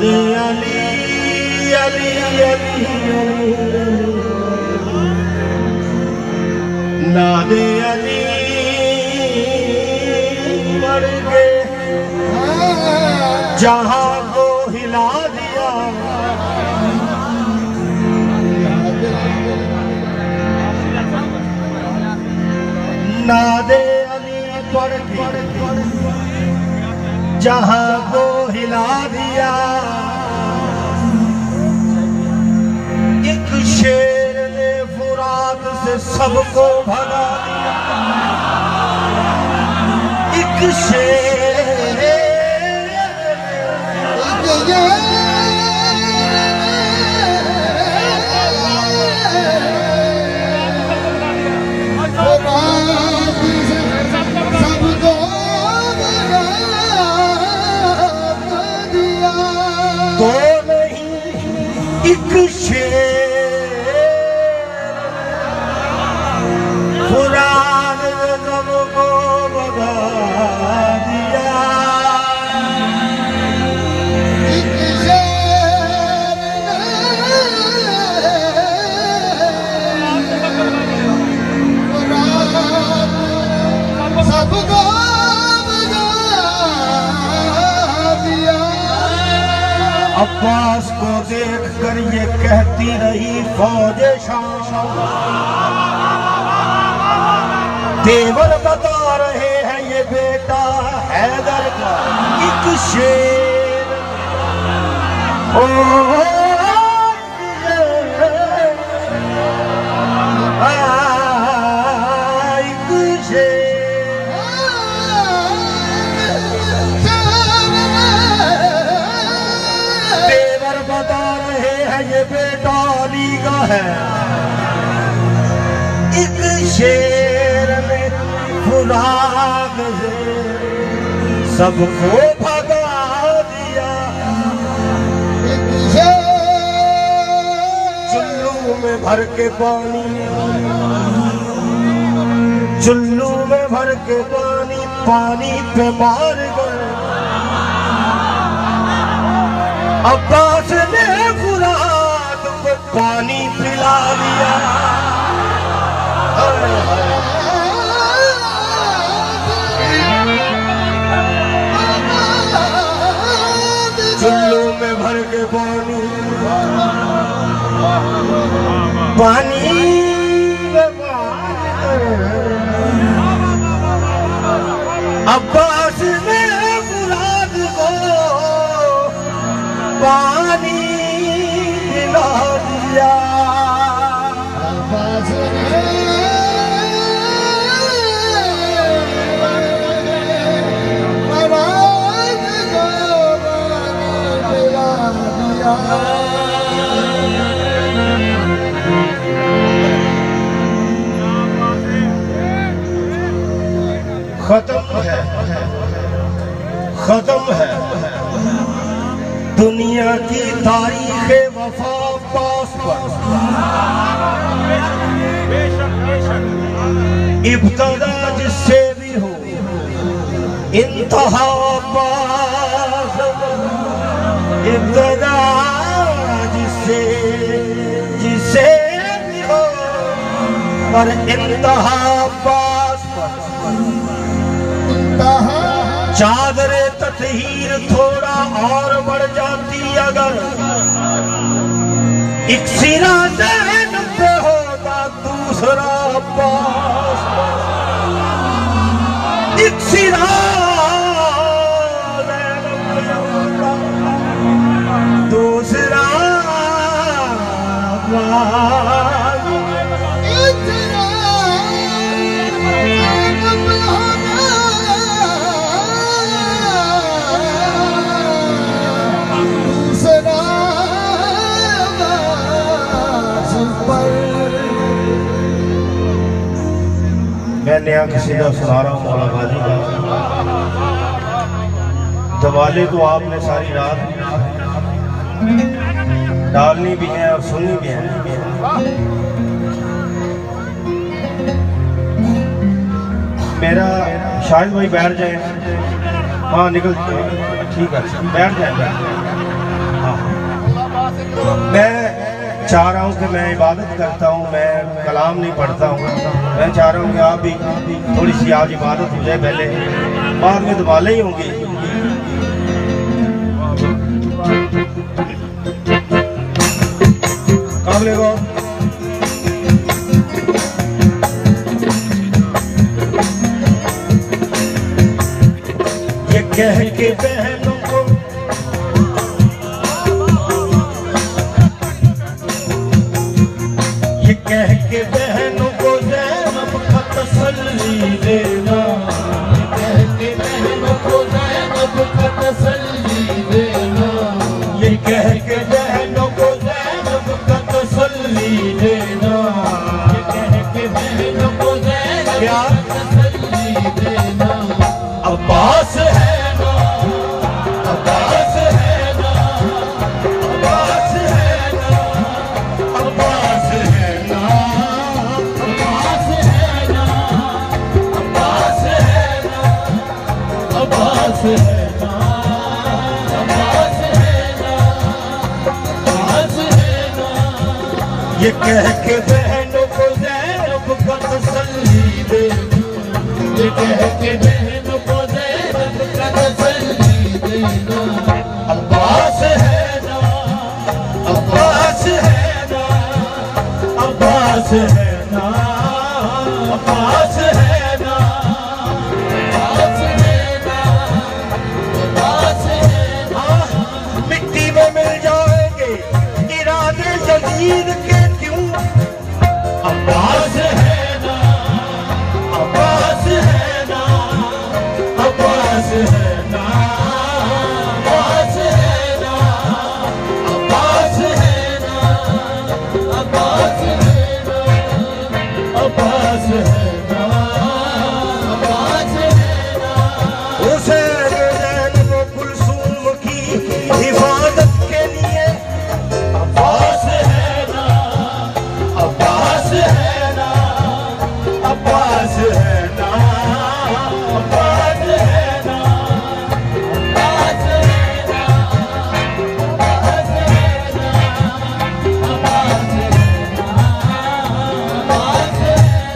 नादे अली अली अली नादे अली मर के जहां को हिला दिया। नादे अली पढ़ के जहां को हिला दिया। एक शेर ने फुरात से सबको भगा दिया। एक शेर तो नहीं एक शेर कुरान ने सबको भगा दिया। एक शेर कुरान सबको अब्बास को देख कर ये कहती रही फौजे शाम। देवर बता रहे हैं ये बेटा हैदर का एक शेर। ओ ये बेटा अली का है। एक शेर ने फुराग से सबको भगा दिया। चुल्लू में भर के पानी, चुल्लू में भर के पानी, पानी पे मार गए। अब्बास ने फुरात को पानी पिला दिया। चुल्लू में भर के पानी, पानी अब्बास ने फुरात को पानी पिला दिया। खत्म है, खत्म है दुनिया की तारीख वफा अब्बास पर। इब्तदा जिससे भी हो इंतहा अब्बास। इब्तदा जिससे भी हो पर इंतहा अब्बास पर। चादरे ततहीर थोड़ा और बढ़ जाती अगर एक सिरा ज़हन पे होता दूसरा अब्बास। एक सिरा दूसरा अब्बास। मैं नया कसीदा सुना रहा हूँ मौला गाजी का। दवाले तो आपने सारी रात डालनी भी है और सुननी भी है। मेरा शाहिद भाई बैठ जाए, हाँ निकल, ठीक है बैठ जाए। मैं चाह रहा हूँ कि मैं इबादत करता हूँ, मैं कलाम नहीं पढ़ता हूँ। मैं चाह रहा हूँ कि आप भी थोड़ी सी आज इबादत हो जाए, पहले बाद में तो वाले ही होंगे। काबले को ये कह के बहनों को कह के बहनों को ज़ैनब का तसल्ली देना, कह के बहनों को ज़ैनब का तसल्ली देना, ये कह के बहनों को ज़ैनब का तसल्ली देना, ये कह के बहनों को ज़ैनब का तसल्ली देना। अब्बास है ना, अब्बास है ना, अब्बास है ना, अब्बास है ना, अब्बास है ना, अब्बास है ना, अब्बास है ना, अब्बास है ना, अब्बास है ना। ये कह के बहनों को ज़ैनब का तसल्ली दे, ये कह के बहनों को ज़ैनब का तसल्ली देना। अब्बास है ना, अब्बास है ना, अब्बास है ना, अब्बास है ना, अब्बास है ना, अब्बास है ना। मिट्टी में मिल जाएंगे इरादे जदीद के क्यों। अब्बास है ना, अब्बास है ना, अब्बास है ना, अब्बास है ना, अब्बास है ना, अब्बास है ना, अब्बास है ना, अब्बास है ना। हुसैन ज़ैनब कुलसूम की हिफाजत के लिए अब्बास है ना, अब्बास है ना, अब्बास है ना, अब्बास है ना, अब्बास है ना, अब्बास है ना, अब्बास है ना, अब्बास है ना।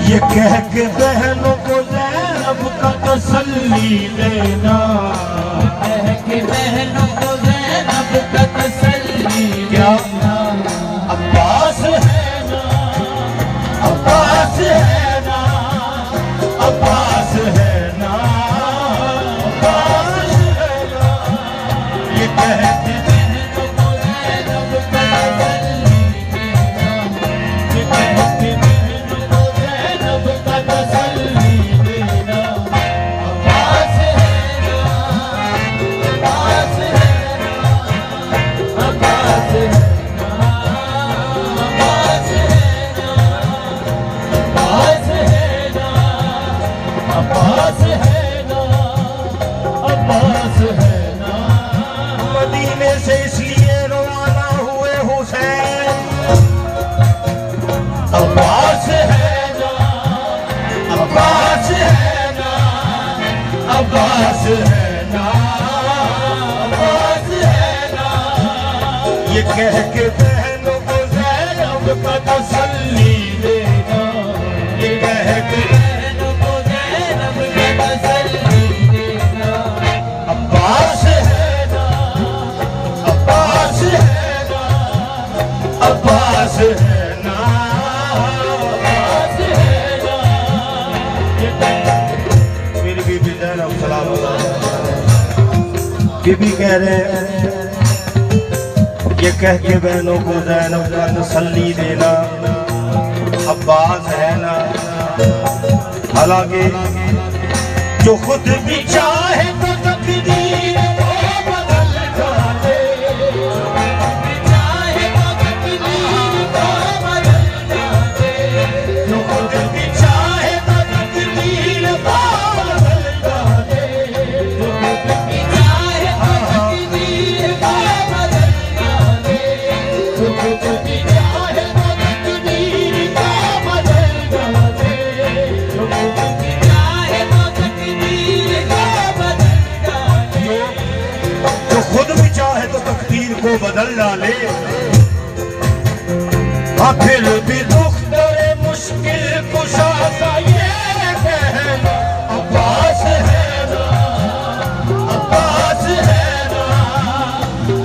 ये कह के बहनों को ज़ैनब का तसल्ली देना, कह के बहनों को ज़ैनब का तसल्ली देना। अब्बास है ना, अब्बास है ना, अब्बास है ना, अब्बास है ना। ये कह के बहनों को ज़ैनब का तसल्ली देना, ये कह के बहनों को ज़ैनब का तसल्ली देना। अब्बास है ना, अब्बास है ना, अब्बास है ना, अब्बास है ना, अब्बास है ना, अब्बास है ना, अब्बास है ना। मदीने से इसलिए रवाना हुए हुसैन, अब्बास है ना, अब्बास है ना, अब्बास है ना, अब्बास है ना। ये कह के बहनों को ज़ैनब का तसल्ली देना, ये कह के बहनों को ज़ैनब का तसल्ली देना। अब्बास है ना, अब्बास है ना, अब्बास है ना, अब्बास है ना। मेरी बीबी ज़ैनब सलाम बीबी कह रहे हैं, ये कह के बहनों को ज़ैनब का तसल्ली देना। अब्बास है ना, हालांकि जो खुद भी चाहे तो तकदीर को बदल जाए, चाहे तो तकदीर को बदल जाए, जो खुद भी चाहे तो तकदीर को बदल जाए, जो खुद भी चाहे तो तकदीर को बदल जाए, जो खुद भी चाहे तो तकदीर को बदल जाए, जो खुद भी चाहे डाले। फिर भी दुख तेरे मुश्किल कुशा सा ये कहना अब्बास है ना, अब्बास है ना,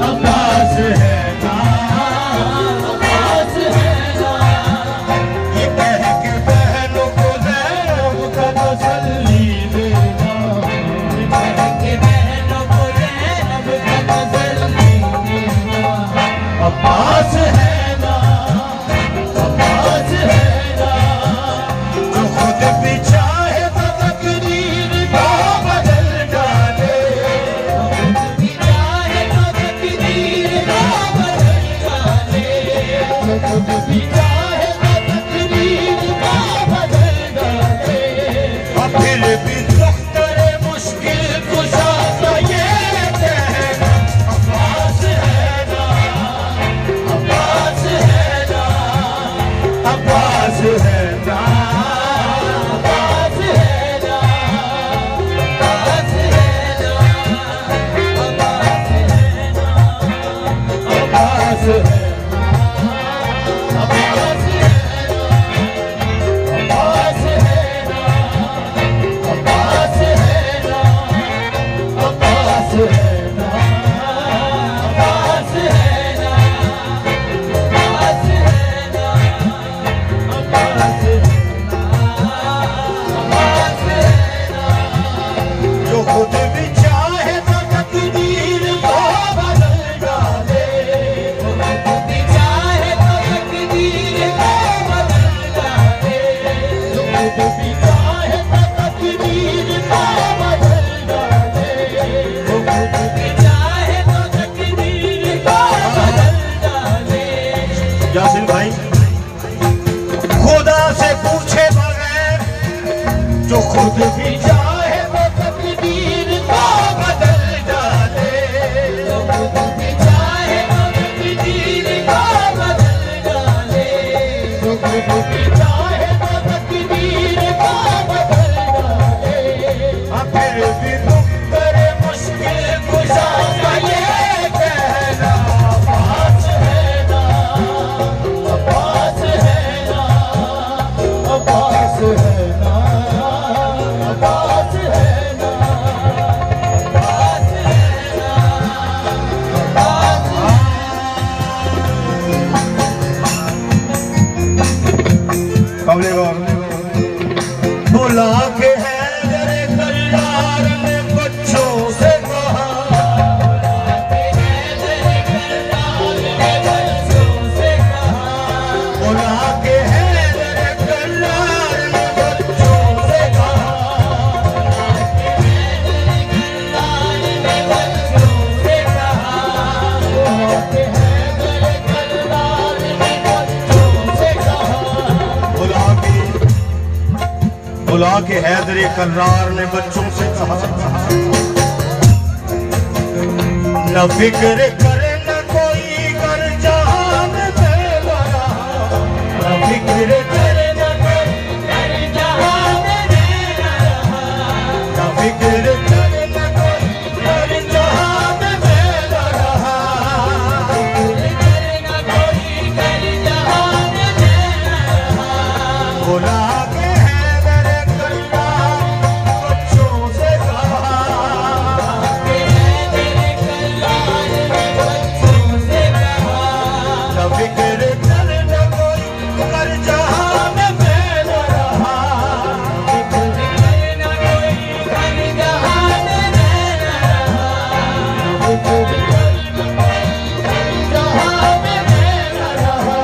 अब्बास है ना, अब्बास है ना। ये कह के बहनों को ज़ैनब का तसल्ली देना, ये कह के बहनों को ज़ैनब का तसल्ली देना। अब्बास है ना, अब्बास है ना, जो खुद भी चाहे तो तकदीर को बदल डाले, खुद भी चाहे तो तकदीर को बदल डाले, खुद भी चाहे तो तकदीर को बदल डाले। और फिर भी दुख तेरे मुश्किल कुशा सा ये कहना अब्बास है ना, अब्बास है ना, अब्बास है ना, अब्बास है ना, अब्बास है ना, अब्बास है ना, अब्बास है ना, अब्बास है ना, अब्बास है ना, अब्बास है ना, अब्बास है ना, अब्बास है ना, अब्बास है ना, अब्बास है ना। जो खुद भी चाहे तो तकदीर को बदल डाले, खुद भी चाहे तो तकदीर को बदल डाले, जो खुद भी चाहे तो तकदीर को बदल डाले, जो खुद भी चाहे तो तकदीर को बदल डाले। यासिन भाई खुदा से पूछे बगैर जो खुद भी चाहे वो तकदीर को बदल डाले, जो खुद भी चाहे वो तकदीर को बदल डाले, जो खुद भी चाहे वो तकदीर को बदल डाले। फिर भी दुख तेरे मुश्किल कुशा सा ये कहना अब्बास है ना, अब्बास है ना, अब्बास है ना, अब्बास है ना, अब्बास है ना, अब्बास है ना। कमले बुला के हैदर कल्लार ने बच्चों से कहा, बुला के हैदर कल्लार ने बच्चों से कहा, बुला के हैदर कल्लार ने बच्चों से कहा, न फिक्र करे न कोई कर जहान में लगा, न फिक्र करे न कोई कर जहान में लगा, न फिक्र करे न कोई कर जहान में लगा, फिक्र करे न कोई कर जहान में लगा। बुला के हैदर कल्लार बच्चों से कहा, न फिक्र करे न कोई कर जहान में रहा, फिक्र करे न कोई कर जहान में रहा, फिक्र करे न कोई कर जहान में रहा।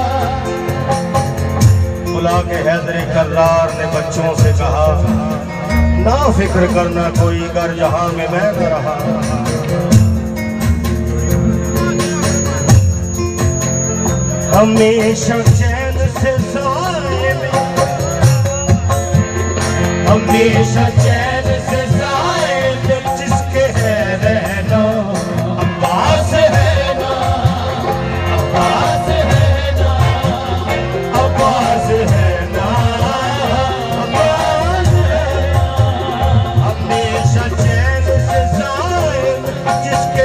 बुला के हैदर कल्लार ने बच्चों से कहा, ना फिक्र करना कोई कर जहां में मैं न रहा। हमेशा चैन से सोए में, हमेशा चैन से सोए दिल जिसके है रहना अब्बास है ना, अब्बास है ना, अब्बास है ना, अब्बास है ना। हमेशा चैन से सोए जिसके